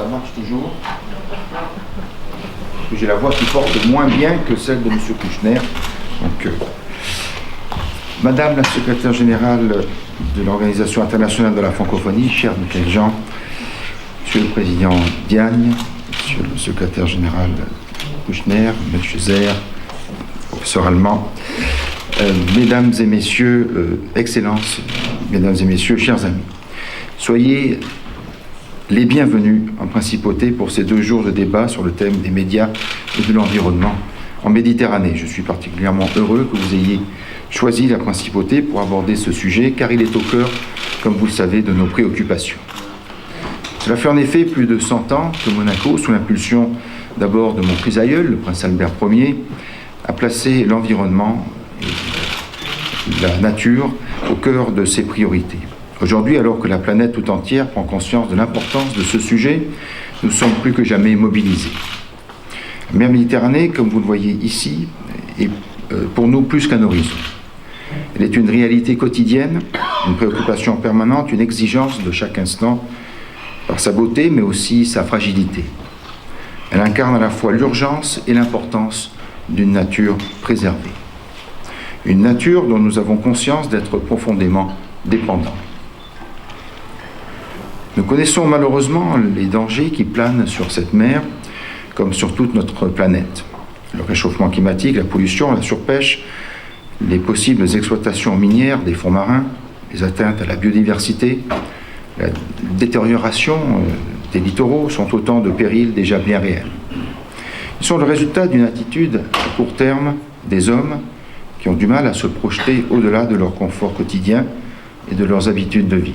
ça marche toujours. J'ai la voix qui porte moins bien que celle de M. Kouchner. Donc, Madame la secrétaire générale de l'Organisation internationale de la francophonie, chère Michael Jean, Monsieur le président Diagne, Monsieur le secrétaire général Kouchner, M. Zer, professeur allemand, Mesdames et Messieurs, Excellences, Mesdames et Messieurs, chers amis, soyez les bienvenus en principauté pour ces 2 jours de débat sur le thème des médias et de l'environnement en Méditerranée. Je suis particulièrement heureux que vous ayez choisi la principauté pour aborder ce sujet, car il est au cœur, comme vous le savez, de nos préoccupations. Cela fait en effet plus de 100 ans que Monaco, sous l'impulsion d'abord de mon trisaïeul, le prince Albert Ier, a placé l'environnement et la nature au cœur de ses priorités. Aujourd'hui, alors que la planète tout entière prend conscience de l'importance de ce sujet, nous sommes plus que jamais mobilisés. La mer Méditerranée, comme vous le voyez ici, est pour nous plus qu'un horizon. Elle est une réalité quotidienne, une préoccupation permanente, une exigence de chaque instant, par sa beauté, mais aussi sa fragilité. Elle incarne à la fois l'urgence et l'importance d'une nature préservée. Une nature dont nous avons conscience d'être profondément dépendants. Nous connaissons malheureusement les dangers qui planent sur cette mer, comme sur toute notre planète. Le réchauffement climatique, la pollution, la surpêche, les possibles exploitations minières des fonds marins, les atteintes à la biodiversité, la détérioration des littoraux sont autant de périls déjà bien réels. Ils sont le résultat d'une attitude à court terme des hommes qui ont du mal à se projeter au-delà de leur confort quotidien et de leurs habitudes de vie.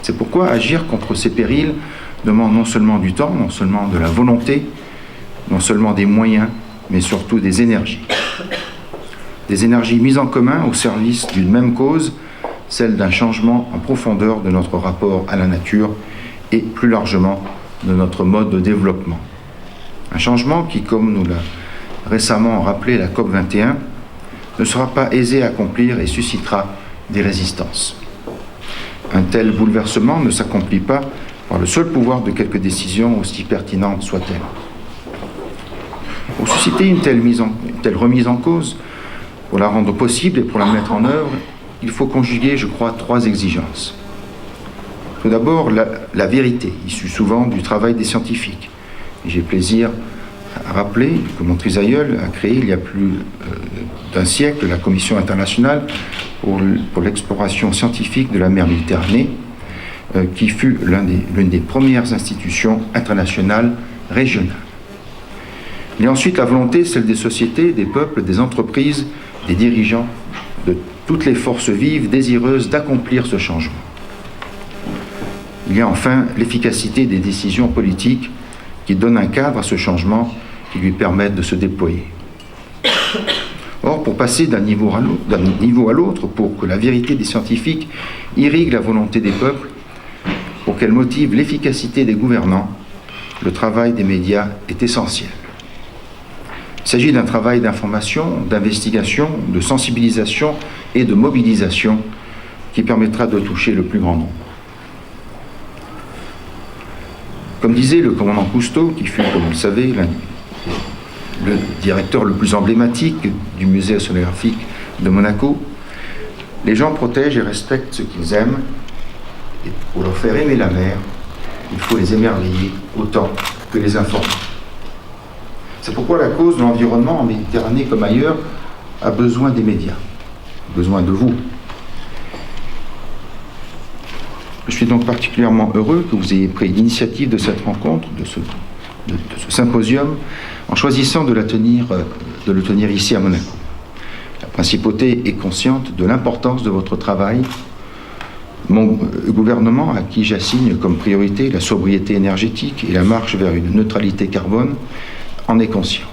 C'est pourquoi agir contre ces périls demande non seulement du temps, non seulement de la volonté, non seulement des moyens, mais surtout des énergies. Des énergies mises en commun au service d'une même cause, celle d'un changement en profondeur de notre rapport à la nature et plus largement de notre mode de développement. Un changement qui, comme nous l'a récemment rappelé la COP21, ne sera pas aisé à accomplir et suscitera des résistances. Un tel bouleversement ne s'accomplit pas par le seul pouvoir de quelques décisions, aussi pertinentes soient-elles. Pour susciter une telle remise en cause, pour la rendre possible et pour la mettre en œuvre, il faut conjuguer, je crois, 3 exigences. Tout d'abord, la vérité, issue souvent du travail des scientifiques. J'ai plaisir à rappeler que mon trisaïeul a créé il y a plus d'un siècle la Commission internationale pour l'exploration scientifique de la mer Méditerranée, qui fut l'une des premières institutions internationales régionales. Il y a ensuite la volonté, celle des sociétés, des peuples, des entreprises, des dirigeants, de toutes les forces vives désireuses d'accomplir ce changement. Il y a enfin l'efficacité des décisions politiques qui donnent un cadre à ce changement, qui lui permettent de se déployer. Or, pour passer d'un niveau à l'autre, pour que la vérité des scientifiques irrigue la volonté des peuples, pour qu'elle motive l'efficacité des gouvernants, le travail des médias est essentiel. Il s'agit d'un travail d'information, d'investigation, de sensibilisation et de mobilisation qui permettra de toucher le plus grand nombre. Comme disait le commandant Cousteau, qui fut, comme vous le savez, le directeur le plus emblématique du musée océanographique de Monaco, les gens protègent et respectent ce qu'ils aiment, et pour leur faire aimer la mer, il faut les émerveiller autant que les informer. C'est pourquoi la cause de l'environnement en Méditerranée comme ailleurs a besoin des médias, besoin de vous. Je suis donc particulièrement heureux que vous ayez pris l'initiative de cette rencontre, de ce symposium, en choisissant de le tenir ici à Monaco. La principauté est consciente de l'importance de votre travail. Mon gouvernement, à qui j'assigne comme priorité la sobriété énergétique et la marche vers une neutralité carbone, en est conscient.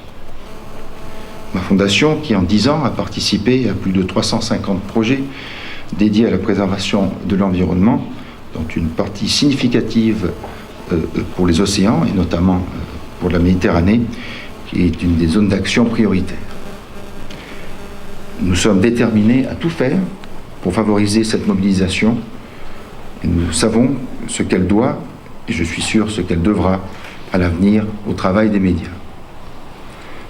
Ma fondation, qui en 10 ans a participé à plus de 350 projets dédiés à la préservation de l'environnement, dont une partie significative pour les océans et notamment pour la Méditerranée, qui est une des zones d'action prioritaires. Nous sommes déterminés à tout faire pour favoriser cette mobilisation et nous savons ce qu'elle doit et je suis sûr ce qu'elle devra à l'avenir au travail des médias.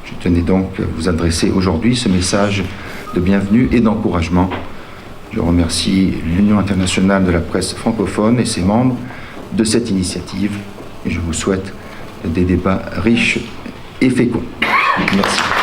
Je tenais donc à vous adresser aujourd'hui ce message de bienvenue et d'encouragement. Je remercie l'Union internationale de la presse francophone et ses membres de cette initiative et je vous souhaite des débats riches et féconds. Merci.